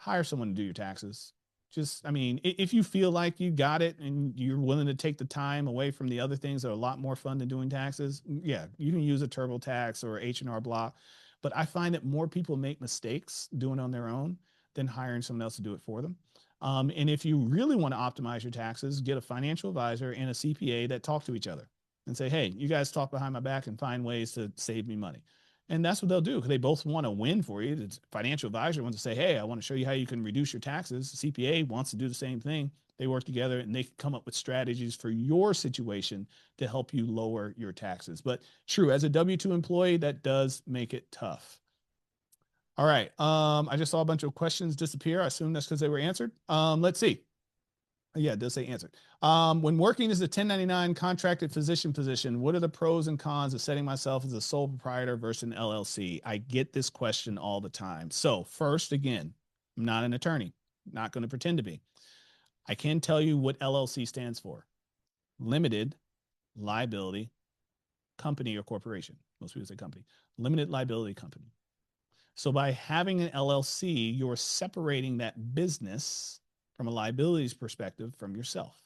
Hire someone to do your taxes. If you feel like you got it and you're willing to take the time away from the other things that are a lot more fun than doing taxes, yeah, you can use a TurboTax or H&R Block. But I find that more people make mistakes doing it on their own than hiring someone else to do it for them. And if you really want to optimize your taxes, get a financial advisor and a CPA that talk to each other and say, hey, you guys talk behind my back and find ways to save me money. And that's what they'll do because they both want to win for you. The financial advisor wants to say, hey, I want to show you how you can reduce your taxes. The CPA wants to do the same thing. They work together and they can come up with strategies for your situation to help you lower your taxes. But true, as a W-2 employee, that does make it tough. All right. I just saw a bunch of questions disappear. I assume that's because they were answered. Let's see. Yeah, it does say answered. When working as a 1099 contracted physician position, what are the pros and cons of setting myself as a sole proprietor versus an LLC? I get this question all the time. So first, again, I'm not an attorney, not going to pretend to be. I can tell you what LLC stands for. Limited Liability Company or Corporation. Most people say company. Limited Liability Company. So by having an LLC, you're separating that business from a liabilities perspective from yourself.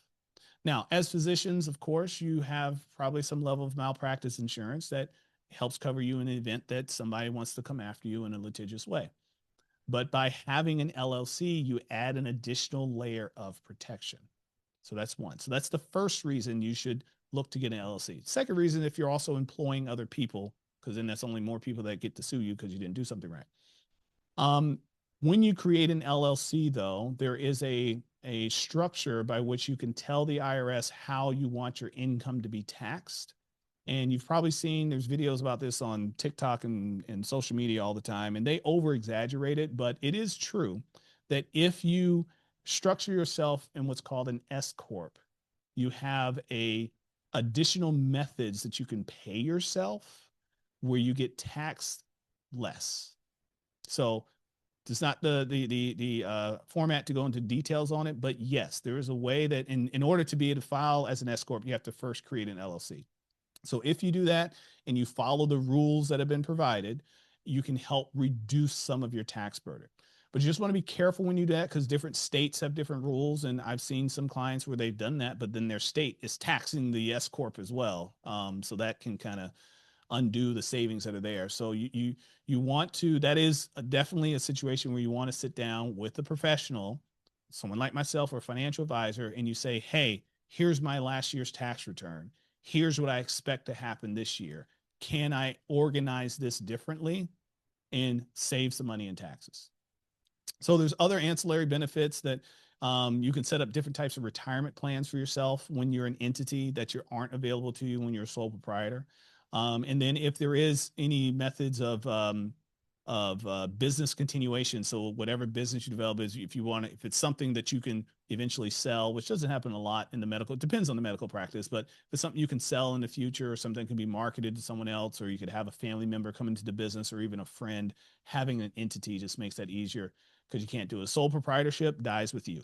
Now, as physicians, of course, you have probably some level of malpractice insurance that helps cover you in the event that somebody wants to come after you in a litigious way. But by having an LLC, you add an additional layer of protection. So that's one. So that's the first reason you should look to get an LLC. Second reason, if you're also employing other people, because then that's only more people that get to sue you because you didn't do something right. When you create an LLC, though, there is a structure by which you can tell the IRS how you want your income to be taxed. And you've probably seen there's videos about this on TikTok and social media all the time, and they over exaggerate it. But it is true that if you structure yourself in what's called an S Corp, you have additional methods that you can pay yourself where you get taxed less. So it's not the format to go into details on it, but yes, there is a way that in order to be able to file as an S Corp, you have to first create an LLC. So if you do that and you follow the rules that have been provided, you can help reduce some of your tax burden. But you just want to be careful when you do that because different states have different rules. And I've seen some clients where they've done that, but then their state is taxing the S Corp as well. So that can kind of undo the savings that are there. So you want to, that is definitely a situation where you want to sit down with a professional, someone like myself or a financial advisor, and you say, hey, here's my last year's tax return. Here's what I expect to happen this year. Can I organize this differently and save some money in taxes? So there's other ancillary benefits that you can set up different types of retirement plans for yourself when you're an entity that aren't available to you when you're a sole proprietor. And then if there is any methods of business continuation, so whatever business you develop is, if you want to, if it's something that you can eventually sell, which doesn't happen a lot in the medical, it depends on the medical practice, but if it's something you can sell in the future or something can be marketed to someone else, or you could have a family member come into the business or even a friend, having an entity just makes that easier because you can't do it. Sole proprietorship dies with you.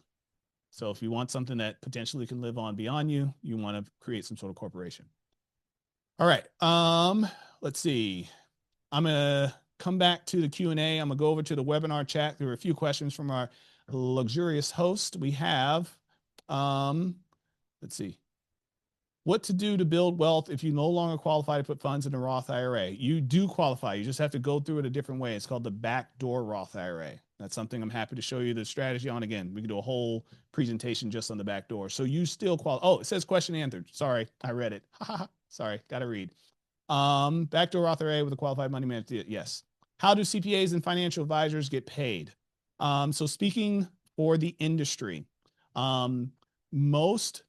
So if you want something that potentially can live on beyond you, you want to create some sort of corporation. All right. Let's see. I'm going to come back to the Q&A. I'm going to go over to the webinar chat. There were a few questions from our luxurious host. We have, let's see. What to do to build wealth if you no longer qualify to put funds in a Roth IRA? You do qualify. You just have to go through it a different way. It's called the backdoor Roth IRA. That's something I'm happy to show you the strategy on. Again, we can do a whole presentation just on the back door. So you still qualify. Oh, it says question answered. Sorry, I read it. Sorry, got to read. Backdoor author A with a qualified money manager. Yes. How do CPAs and financial advisors get paid? So speaking for the industry, most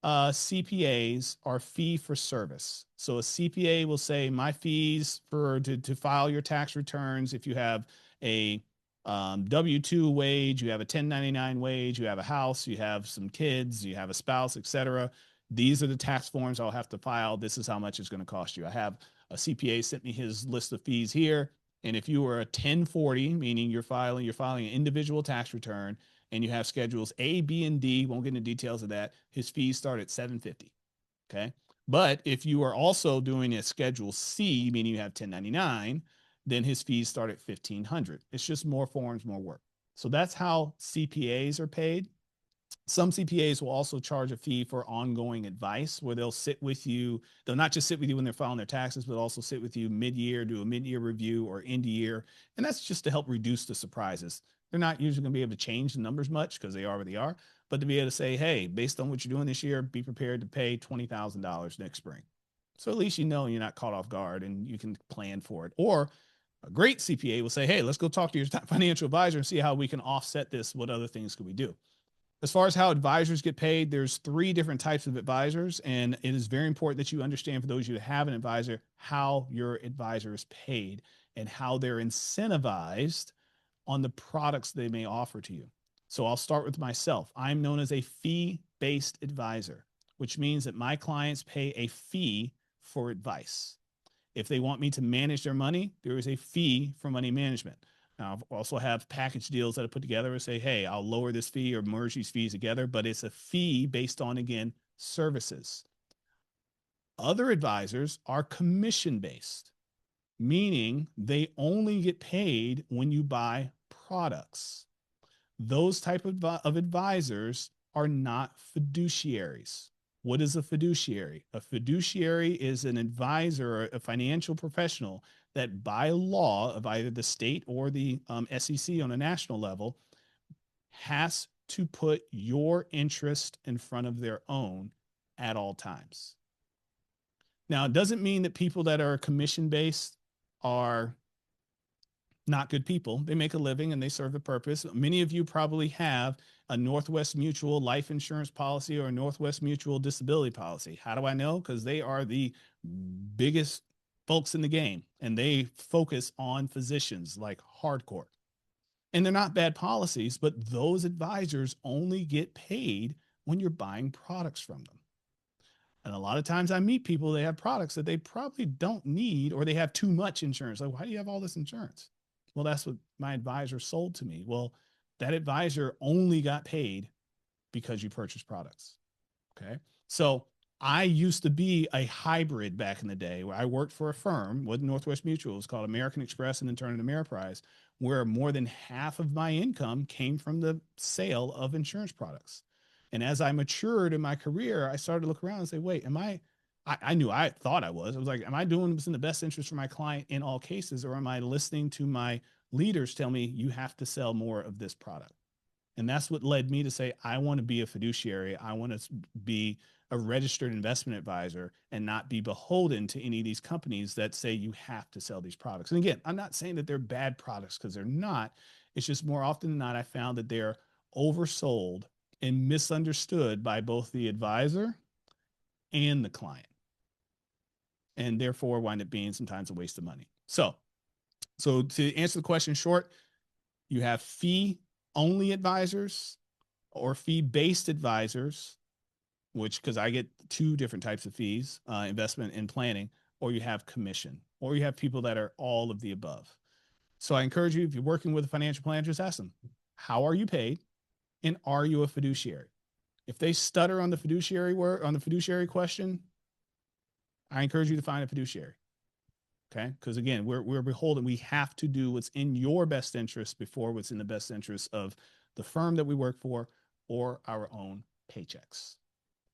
CPAs are fee for service. So a CPA will say my fees to file your tax returns. If you have a W-2 wage, you have a 1099 wage, you have a house, you have some kids, you have a spouse, etc. These are the tax forms I'll have to file. This is how much it's going to cost you. I have a CPA sent me his list of fees here. And if you are a 1040, meaning you're filing an individual tax return, and you have schedules A, B, and D, won't get into details of that, his fees start at $750. Okay. But if you are also doing a schedule C, meaning you have 1099, then his fees start at $1,500. It's just more forms, more work. So that's how CPAs are paid. Some CPAs will also charge a fee for ongoing advice, where they'll sit with you. They'll not just sit with you when they're filing their taxes, but also sit with you mid-year, do a mid-year review or end of year. And that's just to help reduce the surprises. They're not usually going to be able to change the numbers much because they are what they are, but to be able to say, hey, based on what you're doing this year, be prepared to pay $20,000 next spring. So at least you know you're not caught off guard and you can plan for it. Or a great CPA will say, hey, let's go talk to your financial advisor and see how we can offset this. What other things could we do? As far as how advisors get paid, there's 3 different types of advisors, and it is very important that you understand, for those of you that have an advisor, how your advisor is paid and how they're incentivized on the products they may offer to you. So I'll start with myself. I'm known as a fee-based advisor, which means that my clients pay a fee for advice. If they want me to manage their money, there is a fee for money management. Now, I also have package deals that I put together and say, hey, I'll lower this fee or merge these fees together, but it's a fee based on, again, services. Other advisors are commission-based, meaning they only get paid when you buy products. Those type of advisors are not fiduciaries. What is a fiduciary? A fiduciary is an advisor, a financial professional that by law of either the state or the SEC on a national level has to put your interest in front of their own at all times. Now, it doesn't mean that people that are commission-based are not good people. They make a living and they serve a purpose. Many of you probably have a Northwest Mutual life insurance policy or a Northwest Mutual disability policy. How do I know? Because they are the biggest folks in the game and they focus on physicians like hardcore. And they're not bad policies, but those advisors only get paid when you're buying products from them. And a lot of times I meet people, they have products that they probably don't need, or they have too much insurance. Like, why do you have all this insurance? Well, that's what my advisor sold to me. Well, that advisor only got paid because you purchased products. Okay. So I used to be a hybrid back in the day where I worked for a firm with Northwest Mutual. It was called American Express and then turned into Ameriprise, where more than half of my income came from the sale of insurance products. And as I matured in my career, I started to look around and say, wait, I knew, I thought I was like, am I doing what's in the best interest for my client in all cases? Or am I listening to my leaders tell me you have to sell more of this product? And that's what led me to say, I want to be a fiduciary. I want to be a registered investment advisor and not be beholden to any of these companies that say you have to sell these products. And again, I'm not saying that they're bad products, because they're not. It's just more often than not, I found that they're oversold and misunderstood by both the advisor and the client, and therefore wind up being sometimes a waste of money. So to answer the question short, you have fee only advisors or fee based advisors, which, because I get 2 different types of fees, investment and planning, or you have commission, or you have people that are all of the above. So I encourage you, if you're working with a financial planner, just ask them, how are you paid? And are you a fiduciary? If they stutter on the fiduciary question, I encourage you to find a fiduciary. Okay. Because again, we're beholden. We have to do what's in your best interest before what's in the best interest of the firm that we work for or our own paychecks.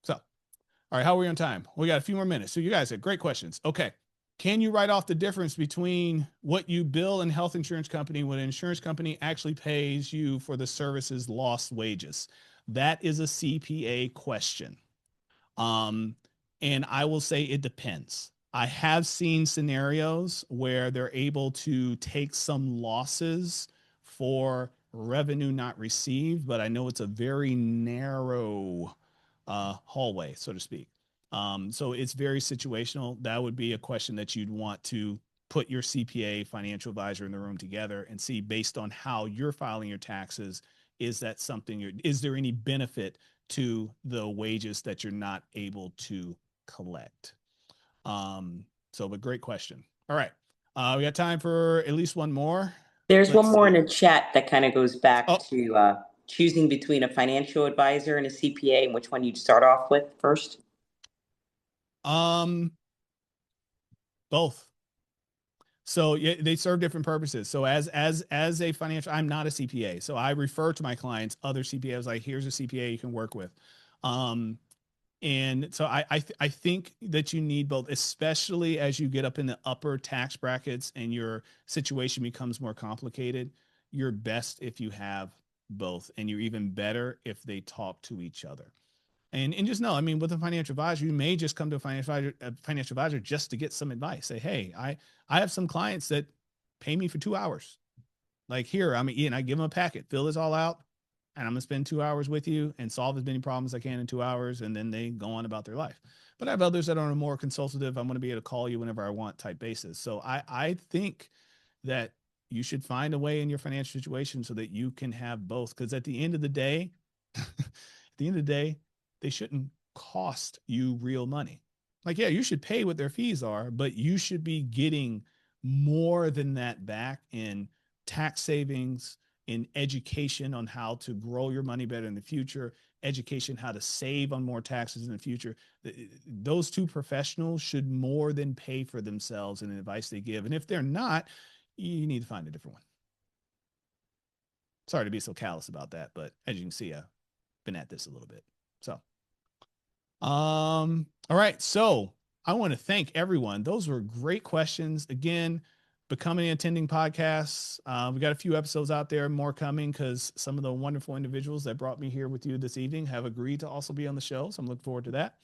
So, all right, how are we on time? We got a few more minutes. So you guys had great questions. Okay. can you write off the difference between what you bill in health insurance company, what an insurance company actually pays you for the services lost wages? That is a CPA question. Um, and I will say it depends. I have seen scenarios where they're able to take some losses for revenue not received, but I know it's a very narrow hallway, so to speak. So it's very situational. That would be a question that you'd want to put your CPA financial advisor in the room together and see, based on how you're filing your taxes, is that something, is there any benefit to the wages that you're not able to collect? But great question. All right. We got time for at least one more. There's one Let's more in see. the chat that kind of goes back Oh, to choosing between a financial advisor and a CPA, and which one you'd start off with first. both. So yeah, they serve different purposes. So as a financial, I'm not a CPA, so I refer to my clients other CPAs. Like, here's a CPA you can work with. And so I think that you need both, especially as you get up in the upper tax brackets and your situation becomes more complicated. You're best if you have both, and you're even better if they talk to each other. And just know, I mean, with a financial advisor, you may just come to a financial advisor just to get some advice. Say, hey, I have some clients that pay me for 2 hours. Like, here, I'm Ian, I give them a packet, fill this all out, and I'm gonna spend 2 hours with you and solve as many problems as I can in 2 hours, and then they go on about their life. But I have others that are on a more consultative, I'm gonna be able to call you whenever I want type basis. So I think that you should find a way in your financial situation so that you can have both. Because at the end of the day, at the end of the day, they shouldn't cost you real money. Like, yeah, you should pay what their fees are, but you should be getting more than that back in tax savings, in education on how to grow your money better in the future, education how to save on more taxes in the future. Those two professionals should more than pay for themselves in the advice they give. And if they're not, you need to find a different one. Sorry to be so callous about that, but as you can see, I've been at this a little bit. So all right. So I want to thank everyone. Those were great questions. Again, becoming attending podcasts. We got a few episodes out there, more coming, because some of the wonderful individuals that brought me here with you this evening have agreed to also be on the show. So I'm looking forward to that.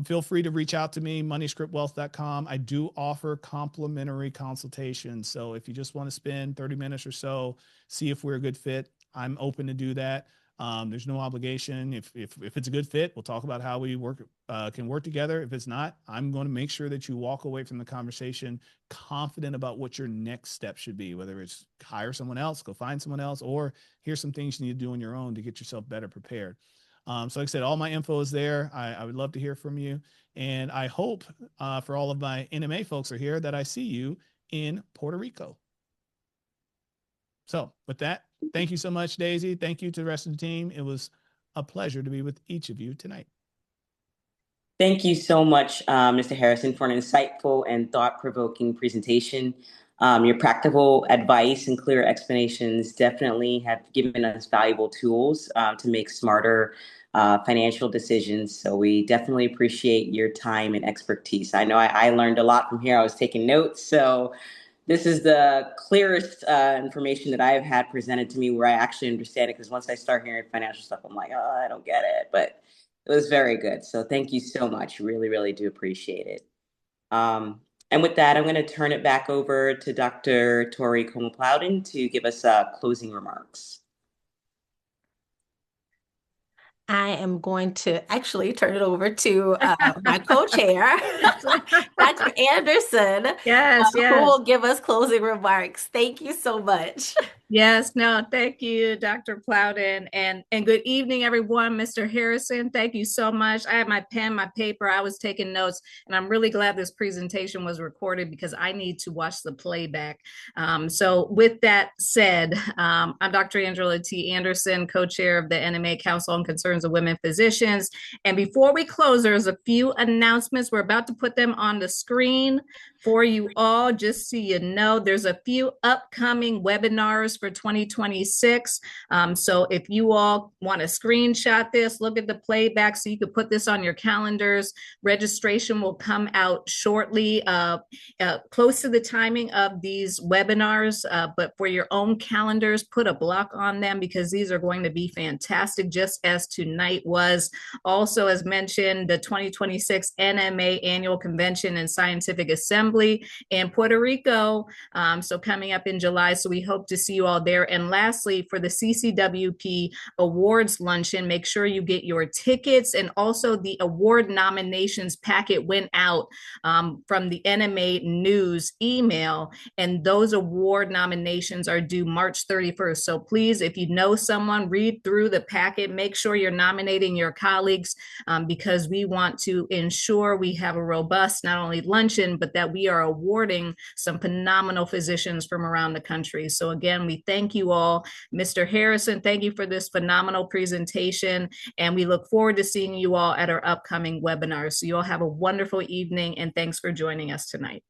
Feel free to reach out to me, moneyscriptwealth.com. I do offer complimentary consultations. So if you just want to spend 30 minutes or so, see if we're a good fit, I'm open to do that. There's no obligation. If it's a good fit, we'll talk about how we can work together. If it's not, I'm going to make sure that you walk away from the conversation confident about what your next step should be, whether it's hire someone else, go find someone else, or here's some things you need to do on your own to get yourself better prepared. So like I said, all my info is there. I would love to hear from you. And I hope for all of my NMA folks are here that I see you in Puerto Rico. So with that, thank you so much, Daisy. Thank you to the rest of the team. It was a pleasure to be with each of you tonight. Thank you so much, Mr. Harrison, for an insightful and thought-provoking presentation. Your practical advice and clear explanations definitely have given us valuable tools to make smarter financial decisions. So we definitely appreciate your time and expertise. I know I learned a lot from here. I was taking notes. So this is the clearest information that I've had presented to me where I actually understand it. Because once I start hearing financial stuff, I'm like, oh, I don't get it. But it was very good. So thank you so much. Really, really do appreciate it. And with that, I'm going to turn it back over to Dr. Tori Como-Plowden to give us closing remarks. I am going to actually turn it over to my co-chair, Dr. Anderson, Yes, who yes. will give us closing remarks. Thank you so much. Yes, no, thank you, Dr. Plowden, and good evening, everyone. Mr. Harrison, thank you so much. I had my pen, my paper, I was taking notes, and I'm really glad this presentation was recorded because I need to watch the playback. So with that said, I'm Dr. Angela T. Anderson, co-chair of the NMA Council on Concerns of Women Physicians. And before we close, there's a few announcements. We're about to put them on the screen for you all, just so you know. There's a few upcoming webinars for 2026. So if you all want to screenshot this, look at the playback so you could put this on your calendars. Registration will come out shortly, close to the timing of these webinars, but for your own calendars, put a block on them because these are going to be fantastic, just as tonight was. Also, as mentioned, the 2026 NMA Annual Convention and Scientific Assembly in Puerto Rico. So coming up in July, so we hope to see you all there. And lastly, for the CCWP Awards Luncheon, make sure you get your tickets, and also the award nominations packet went out from the NMA News email, and those award nominations are due March 31st. So please, if you know someone, read through the packet, make sure you're nominating your colleagues, because we want to ensure we have a robust, not only luncheon, but that we are awarding some phenomenal physicians from around the country. So again, we thank you all. Mr. Harrison, thank you for this phenomenal presentation, and we look forward to seeing you all at our upcoming webinars. So you all have a wonderful evening, and thanks for joining us tonight.